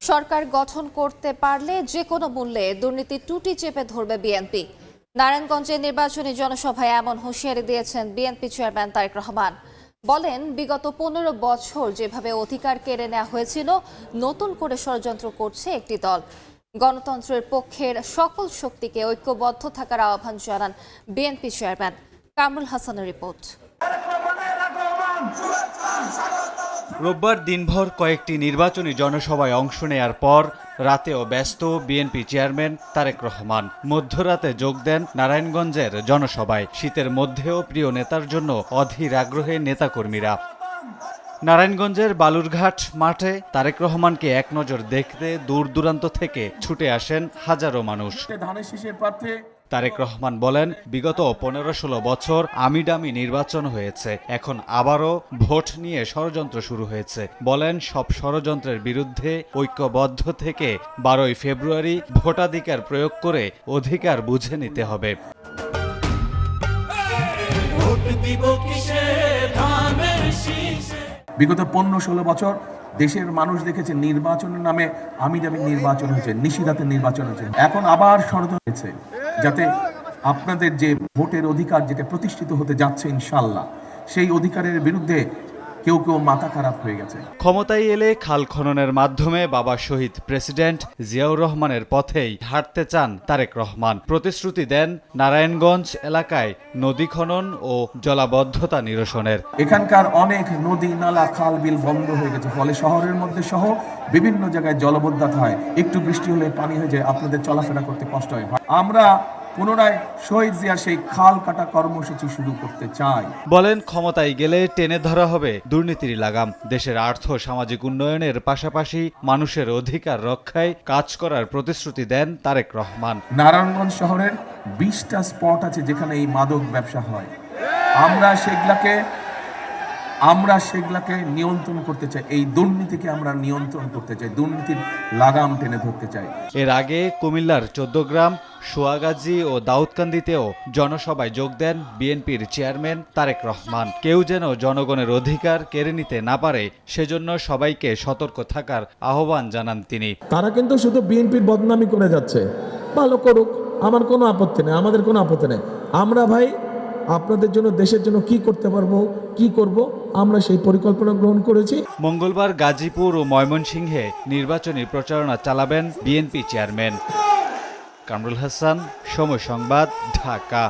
সরকার গঠন করতে পারলে যে কোনো মূল্যে দুর্নীতি টুটি চেপে ধরবে বিএনপি। নারায়ণগঞ্জের নির্বাচনী জনসভায় এমন হুঁশিয়ারি দিয়েছেন বিএনপি চেয়ারম্যান তারেক রহমান। বলেন, বিগত ১৫ বছর যেভাবে অধিকার কেড়ে নেওয়া হয়েছিল, নতুন করে ষড়যন্ত্র করছে একটি দল। গণতন্ত্রের পক্ষের সকল শক্তিকে ঐক্যবদ্ধ থাকার আহ্বান জানান বিএনপি চেয়ারম্যান। কামরুল হাসানের রিপোর্ট। রোববার দিনভর কয়েকটি নির্বাচনী জনসভায় অংশ নেয়ার পর রাতেও ব্যস্ত বিএনপি চেয়ারম্যান তারেক রহমান। মধ্যরাতে যোগ দেন নারায়ণগঞ্জের জনসভায়। শীতের মধ্যেও প্রিয় নেতার জন্য অধীর আগ্রহে নেতাকর্মীরা। নারায়ণগঞ্জের বালুরঘাট মাঠে তারেক রহমানকে এক নজর দেখতে দূর দূরান্ত থেকে ছুটে আসেন হাজারো মানুষ। তারেক রহমান বলেন, বিগত ১৫-১৬ বছর আমিডামি নির্বাচন হয়েছে, এখন আবারও ভোট নিয়ে ষড়যন্ত্র শুরু হয়েছে। বলেন, সব ষড়যন্ত্রের বিরুদ্ধে ঐক্যবদ্ধ থেকে ১২ই ফেব্রুয়ারি ভোটাধিকার প্রয়োগ করে অধিকার বুঝে নিতে হবে। বিগত ১৫-১৬ বছর দেশের মানুষ দেখেছে নির্বাচনের নামে আমিডামি নির্বাচন হয়েছে, নিষিদ্ধাতের নির্বাচন হয়েছে। এখন আবার ষড়যন্ত্র হয়েছে যাতে আপনাদের যে ভোটের অধিকার যেটা প্রতিষ্ঠিত হতে যাচ্ছে ইনশাল্লাহ, সেই অধিকারের বিরুদ্ধে কেউ কেউ মাথা খারাপ হয়ে গেছে। ক্ষমতায় এলে খাল খননের মাধ্যমে বাবা শহীদ প্রেসিডেন্ট জিয়াউর রহমানের পথেই হাঁটতে চান তারেক রহমান। প্রতিশ্রুতি দেন নারায়ণগঞ্জ এলাকায় নদী খনন ও জলাবদ্ধতা নিরসনের। এখানকার অনেক নদী নালা খাল বিল বন্ধ হয়ে গেছে, ফলে শহরের মধ্যে সহ বিভিন্ন জায়গায় জলবদ্ধতা হয়। একটু বৃষ্টি হলে পানি হয়ে যায়, আপনাদের চলাফেরা করতে কষ্ট হয়। আমরা পুনরায় শহীদ জিয়ার সেই খাল কাটা কর্মসূচি শুরু করতে চাই। বলেন, ক্ষমতায় গেলে টেনে ধরা হবে দুর্নীতির লাগাম। দেশের আর্থ সামাজিক উন্নয়নের পাশাপাশি মানুষের অধিকার রক্ষায় কাজ করার প্রতিশ্রুতি দেন তারেক রহমান। নারায়ণগঞ্জ শহরের 20টা স্পট আছে যেখানে এই মাদক ব্যবসা হয়। আমরা সেগুলাকে নিয়ন্ত্রণ করতে চাই। এই দুর্নীতিকে আমরা নিয়ন্ত্রণ করতে চাই, দুর্নীতির লাগাম টেনে ধরতে চাই। এর আগে কুমিল্লার ১৪ গ্রাম, সোয়াগাজী ও দাউদকান্দিতেও জনসভায় যোগ দেন বিএনপির চেয়ারম্যান তারেক রহমান। কেউ যেন জনগণের অধিকার কেড়ে নিতে না পারে, সেজন্য সবাইকে সতর্ক থাকার আহ্বান জানান তিনি। তারা কিন্তু শুধু বিএনপির বদনামি করে যাচ্ছে। ভালো করুক, আমার কোনো আপত্তি নেই, আমাদের কোনো আপত্তি নেই। আমরা ভাই আপনাদের জন্য, দেশের জন্য কি করতে পারবো, কি করব, আমরা সেই পরিকল্পনা গ্রহণ করেছি। মঙ্গলবার গাজীপুর ও ময়মনসিংহে নির্বাচনী প্রচারণা চালাবেন বিএনপি চেয়ারম্যান। কামরুল হাসান, সময় সংবাদ, ঢাকা।